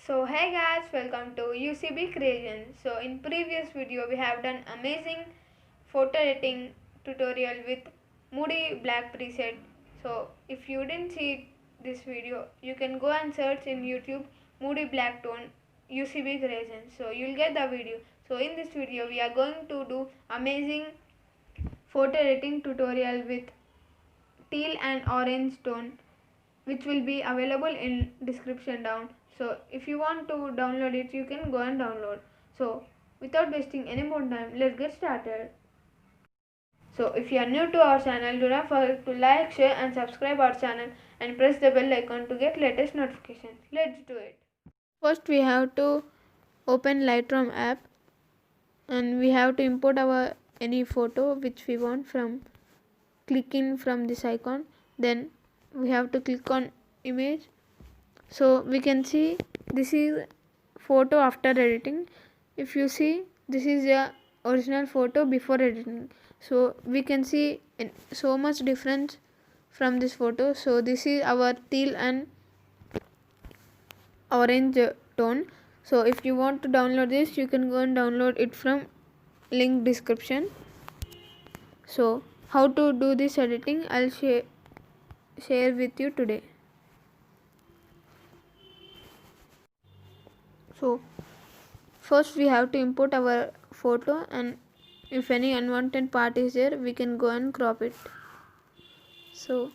So hey guys, welcome to UCB Creations. So in previous video we have done amazing photo editing tutorial with Moody Black preset. So if you didn't see this video, you can go and search in YouTube Moody Black tone UCB Creations. So you'll get the video. So in this video we are going to do amazing photo editing tutorial with teal and orange tone, which will be available in description down. So if you want to download it, you can go and download. So without wasting any more time, let's get started. So if you are new to our channel, do not forget to like, share and subscribe our channel and press the bell icon to get latest notifications. Let's do it. First we have to open Lightroom app and we have to import our any photo which we want from clicking from this icon. Then we have to click on image. So we can see this is photo after editing. If you see, this is the original photo before editing. So we can see so much difference from this photo. So this is our teal and orange tone. So if you want to download this, you can go and download it from link description. So how to do this editing, I'll share with you today. So first we have to import our photo, and if any unwanted part is there, we can go and crop it. So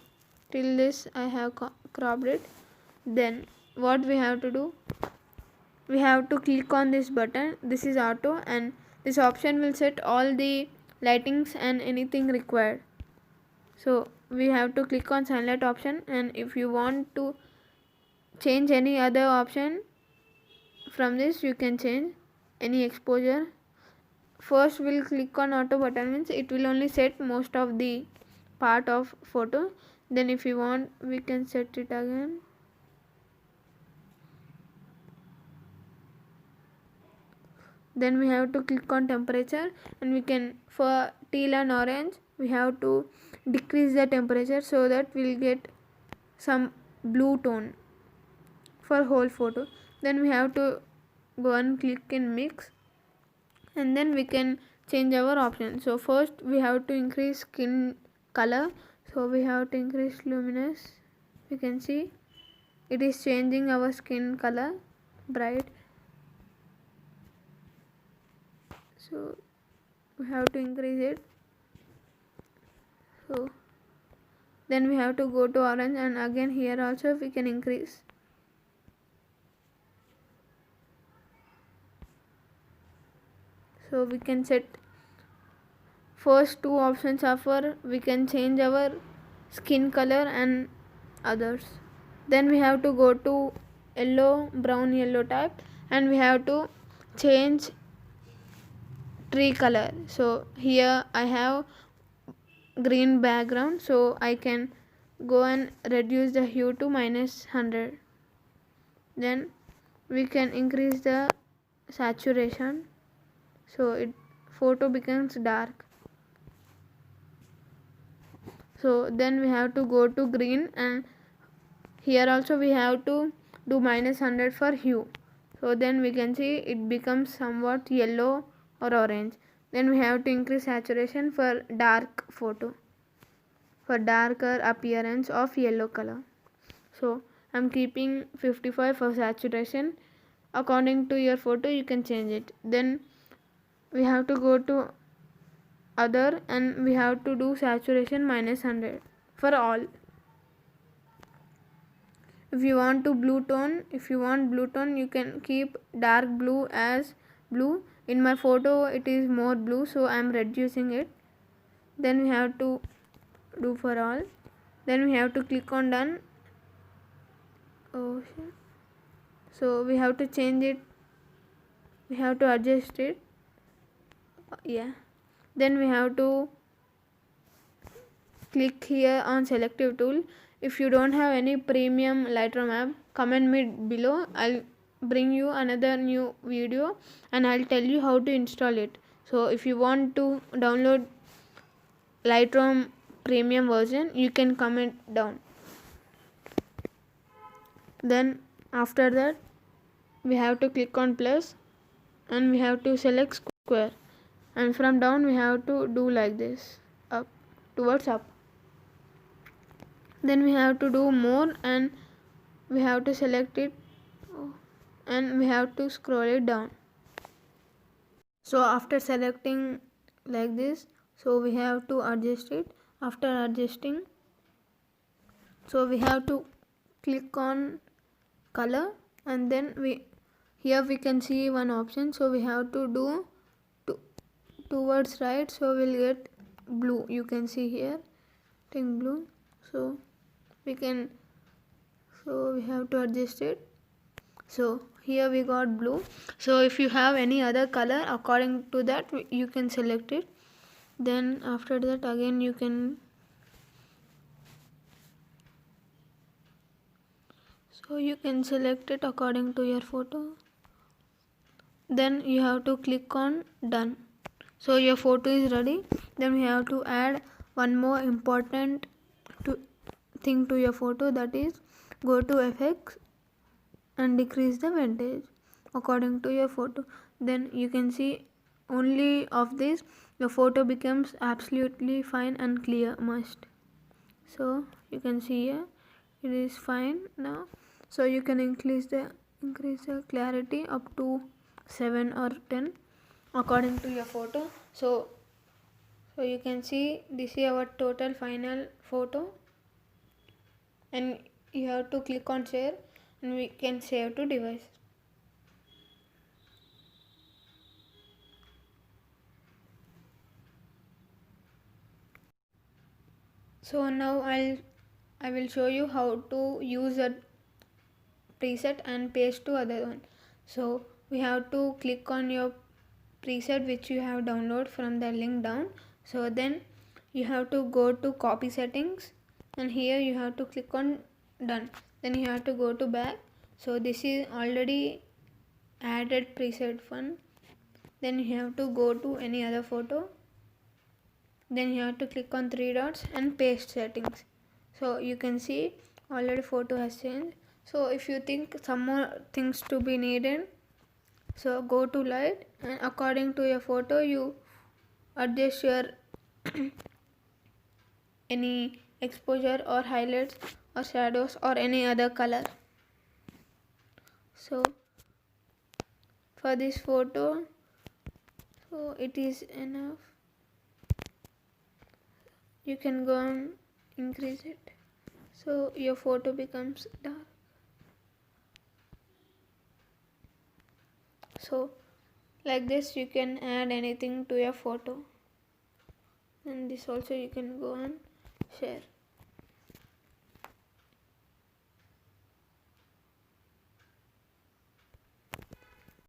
till this I have cropped it. Then what we have to do, we have to click on this button. This is auto, and this option will set all the lightings and anything required. So we have to click on sunlight option, and if you want to change any other option from this, you can change any exposure. First we'll click on auto button, means it will only set most of the part of photo. Then if you want, we can set it again. Then we have to click on temperature, and we can, for teal and orange, we have to decrease the temperature so that we'll get some blue tone for whole photo. Then we have to go and click in mix, and then we can change our option. So first we have to increase skin color. So we have to increase luminous. We can see it is changing our skin color bright. So we have to increase it. So then we have to go to orange, and again here also we can increase. So we can set first two options are for, we can change our skin color and others. Then we have to go to yellow, brown yellow type, and we have to change tree color. So here I have green background, so I can go and reduce the hue to -100. Then we can increase the saturation, so it photo becomes dark. So then we have to go to green, and here also we have to do -100 for hue. So then we can see it becomes somewhat yellow or orange. Then we have to increase saturation for dark photo, for darker appearance of yellow color. So I'm keeping 55 for saturation. According to your photo you can change it. Then we have to go to other, and we have to do saturation -100 for all. If you want blue tone, you can keep dark blue as blue. In my photo it is more blue, so I am reducing it. Then we have to do for all. Then we have to click on done. Oh shit. So we have to change it, we have to adjust it. Yeah. Then we have to click here on selective tool. If you don't have any premium Lightroom app, comment me below. I'll bring you another new video and I'll tell you how to install it. So if you want to download Lightroom premium version, you can comment down. Then after that we have to click on plus and we have to select square, and from down we have to do like this, up, towards up. Then we have to do more and we have to select it and we have to scroll it down. So after selecting like this, so we have to adjust it. After adjusting, so we have to click on color, and then here we can see one option, so we have to do towards right, so we'll get blue. You can see here think blue, so we have to adjust it. So here we got blue. So if you have any other color according to that, you can select it. Then after that again you can select it according to your photo. Then you have to click on done. So your photo is ready. Then we have to add one more important thing to your photo, that is go to effects and decrease the vintage according to your photo. Then you can see only of this your photo becomes absolutely fine and clear must. So you can see here it is fine now. So you can increase the clarity up to 7 or 10 according to your photo. So you can see this is our total final photo, and you have to click on share and we can save to device. So now I will show you how to use a preset and paste to other one. So we have to click on your preset which you have downloaded from the link down. So then you have to go to copy settings, and here you have to click on done. Then you have to go to back. So this is already added preset one. Then you have to go to any other photo. Then you have to click on 3 dots and paste settings. So you can see already photo has changed. So if you think some more things to be needed, so go to light, and according to your photo you adjust your any exposure or highlights or shadows or any other color. So for this photo, so it is enough. You can go and increase it so your photo becomes dark. So like this you can add anything to your photo, and this also you can go and share.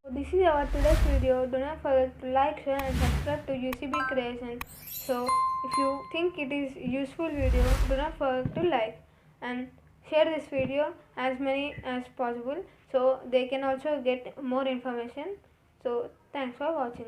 So this is our today's video. Do not forget to like, share and subscribe to UCB Creations. So if you think it is useful video, do not forget to like and share this video as many as possible so they can also get more information. So thanks for watching.